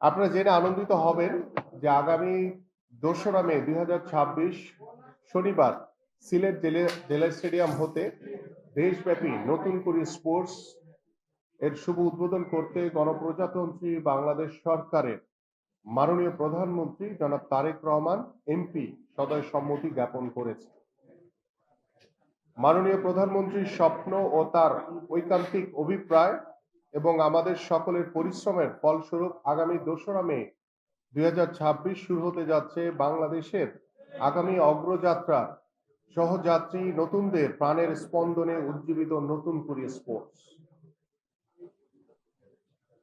আপনারা জেনে আনন্দিত হবেন যে আগামী 2রা মে 2026 শনিবার সিলেট জেলা স্টেডিয়াম হতে দেশব্যাপী নতুন করে স্পোর্টস এর শুভ উদ্বোধন করতে গণপ্রজাতন্ত্রী বাংলাদেশ সরকারের মাননীয় প্রধানমন্ত্রী জনাব তারেক রহমান এমপি সদয় সম্মতি জ্ঞাপন করেছে। মাননীয় প্রধানমন্ত্রীর স্বপ্ন ও তার ঐকান্তিক অভিপ্রায় এবং আমাদের সকলের পরিশ্রমের ফলস্বরূপ আগামী 2রা মে 2026 শুরু হতে যাচ্ছে বাংলাদেশের আগামী অগ্রযাত্রা সহযাত্রী নতুনদের প্রাণের স্পন্দনে উজ্জীবিত নতুন করে স্পোর্টস।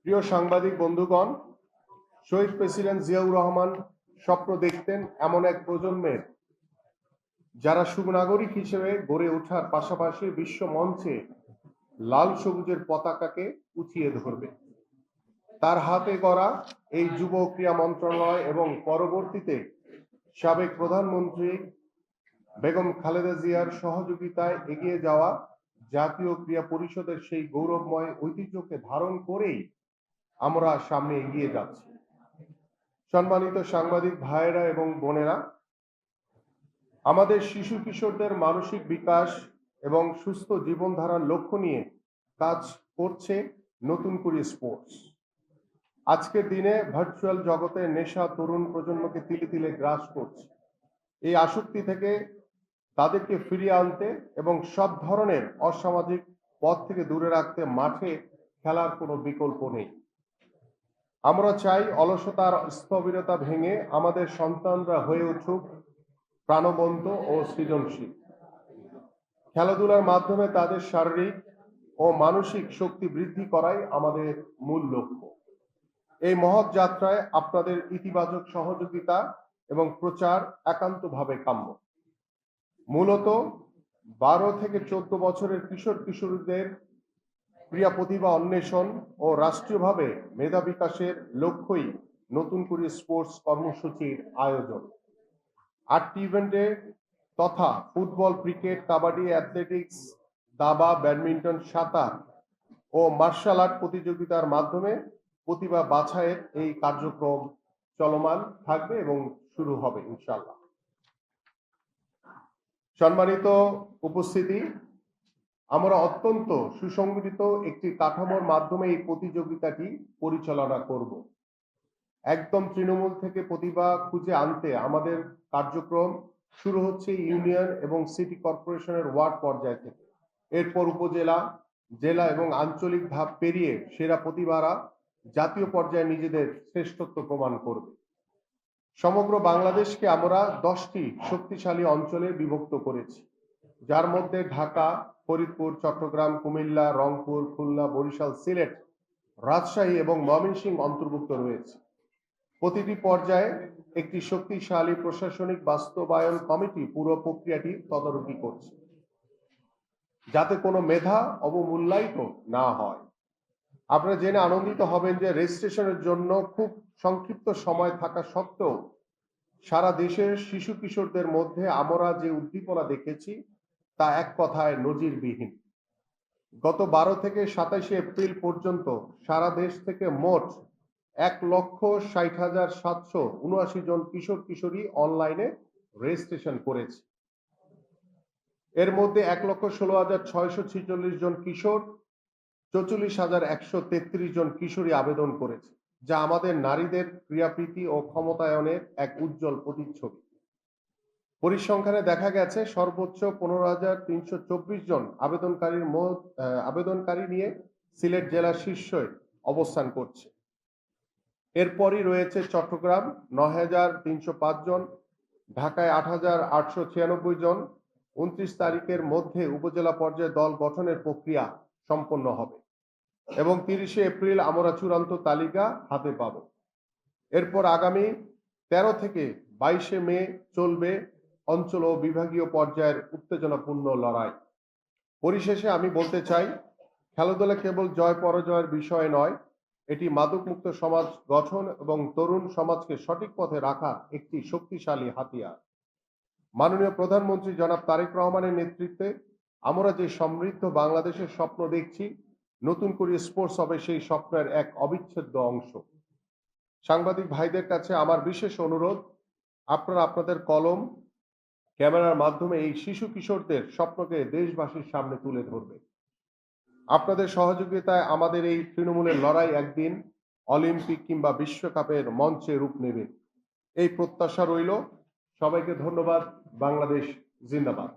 প্রিয় সাংবাদিক বন্ধুগণ, শহীদ প্রেসিডেন্ট জিয়াউর রহমান স্বপ্ন দেখতেন এমন এক প্রজন্মের যারা সুনাগরিক হিসেবে গড়ে ওঠার পাশাপাশি বিশ্ব মঞ্চে লাল সবুজের পতাকাকে উঁচিয়ে ধরবে। তার হাতে গড়া এই যুব ক্রীড়া মন্ত্রণালয় এবং পরবর্তীতে সাবেক প্রধানমন্ত্রী বেগম খালেদা জিয়ার সহযোগিতায় এগিয়ে যাওয়া জাতীয় ক্রীড়া পরিষদের সেই গৌরবময় ঐতিহ্যকে ধারণ করেই আমরা সামনে এগিয়ে যাচ্ছি। সম্মানিত সাংবাদিক ভাইয়েরা এবং বোনেরা, আমাদের শিশু কিশোরদের মানসিক বিকাশ এবং সুস্থ জীবনধারার লক্ষ্য নিয়ে কাজ করছে নতুন করে স্পোর্টস। আজকের দিনে ভার্চুয়াল জগতে নেশা তরুণ প্রজন্মকে তিলে তিলে গ্রাস করছে। এই আসক্তি থেকে তাদেরকে ফিরিয়ে আনতে এবং সব ধরনের অসামাজিক পথ থেকে দূরে রাখতে মাঠে খেলার কোনো বিকল্প নেই। আমরা চাই অলসতার স্থবিরতা ভেঙে আমাদের সন্তানরা হয়ে উঠুক প্রাণবন্ত ও সৃজনশীল। খেলাধুলার মাধ্যমে তাদের শারীরিক ও মানসিক শক্তি বৃদ্ধি করাই আমাদের মূল লক্ষ্য। এই মহৎ যাত্রায় আপনাদের ইতিবাচক সহযোগিতা এবং প্রচার একান্তভাবে কাম্য। মূলত 12 থেকে 14 বছরের কিশোর কিশোরীদের ক্রীড়া প্রতিভা অন্বেষণ ও রাষ্ট্রীয়ভাবে মেধা বিকাশের লক্ষ্যই নতুন করে স্পোর্টস কর্মসূচির আয়োজন। 8টি ইভেন্টে তথা ফুটবল, ক্রিকেট, কাবাডি, অ্যাথলেটিক্স, দাবা, ব্যাডমিন্টন, সাঁতার ও মার্শাল আর্ট প্রতিযোগিতার মাধ্যমে প্রতিভা বাছাইয়ের এই কার্যক্রম চলমান থাকবে এবং শুরু হবে ইনশাআল্লাহ। সম্মানিত উপস্থিতি, আমরা অত্যন্ত সুসংগঠিত একটি কাঠামোর মাধ্যমে এই প্রতিযোগিতাটি পরিচালনা করব। একদম তৃণমূল থেকে প্রতিভা খুঁজে আনতে আমাদের কার্যক্রম শুরু হচ্ছে ইউনিয়ন এবং সিটি কর্পোরেশনের ওয়ার্ড পর্যায় থেকে। এরপর উপজেলা, জেলা এবং আঞ্চলিক ধাপ পেরিয়ে সেরা প্রতিভারা জাতীয় পর্যায়ে নিজেদের শ্রেষ্ঠত্ব প্রমাণ করবে। সমগ্র বাংলাদেশকে আমরা 10টি শক্তিশালী অঞ্চলে বিভক্ত করেছি, যার মধ্যে ঢাকা, ফরিদপুর, চট্টগ্রাম, কুমিল্লা, রংপুর, খুলনা, বরিশাল, সিলেট, রাজশাহী এবং ময়মনসিংহ অন্তর্ভুক্ত রয়েছে। প্রতিটি পর্যায়ে একটি শক্তিশালী প্রশাসনিক বাস্তবায়ন কমিটি পুরো প্রক্রিয়াটি তদারকি করছে, যাতে কোনো মেধা অবমূল্যায়িত না হয়। আপনারা জেনে আনন্দিত হবেন যে রেজিস্ট্রেশনের জন্য খুব সংক্ষিপ্ত সময় থাকা সত্ত্বেও সারা দেশের শিশু কিশোরদের মধ্যে আমরা যে উদ্দীপনা দেখেছি তা এক কথায় নজিরবিহীন। গত 12 থেকে 27 এপ্রিল পর্যন্ত সারা দেশ থেকে মোট 1,60,779 জন কিশোর কিশোরী অনলাইনে রেজিস্ট্রেশন করেছে। এর মধ্যে 1,16,646 জন কিশোর, 44,133 জন কিশোরী আবেদন করেছে, যা আমাদের নারীদের ক্রীড়াপ্রীতি ও ক্ষমতায়নের এক উজ্জ্বল প্রতিচ্ছবি। পরিসংখ্যানে দেখা গেছে সর্বোচ্চ 15,324 জন আবেদনকারী নিয়ে সিলেট জেলা শীর্ষে অবস্থান করছে। এরপরই রয়েছে চট্টগ্রাম 9,305 জন, ঢাকায় 8,896 জন। 29 তারিখের মধ্যে উপজেলা পর্যায়ে দল গঠনের প্রক্রিয়া সম্পন্ন হবে এবং 30 এপ্রিল আমরা চূড়ান্ত তালিকা হাতে পাব। এরপর আগামী 13 থেকে 22 মে চলবে অঞ্চল ও বিভাগীয় পর্যায়ের উত্তেজনাপূর্ণ লড়াই। পরিশেষে আমি বলতে চাই, খেলাধুলা কেবল জয় পরাজয়ের বিষয় নয়, এটি মাদকমুক্ত সমাজ গঠন এবং তরুণ সমাজকে সঠিক পথে রাখার একটি শক্তিশালী হাতিয়ার। মাননীয় প্রধানমন্ত্রী জনাব তারেক রহমানের নেতৃত্বে আমরা যে সমৃদ্ধ বাংলাদেশের স্বপ্ন দেখছি, নতুন করে স্পোর্টস হবে সেই স্বপ্নের এক অবিচ্ছেদ্য অংশ। সাংবাদিক ভাইদের কাছে আমার বিশেষ অনুরোধ, আপনারা আপনাদের কলম, ক্যামেরার মাধ্যমে এই শিশু কিশোরদের স্বপ্নকে দেশবাসীর সামনে তুলে ধরবে। আপনাদের সহযোগিতায় আমাদের এই তৃণমূলের লড়াই একদিন অলিম্পিক কিংবা বিশ্বকাপের মঞ্চে রূপ নেবে, এই প্রত্যাশা রইল। সবাইকে ধন্যবাদ। বাংলাদেশ জিন্দাবাদ।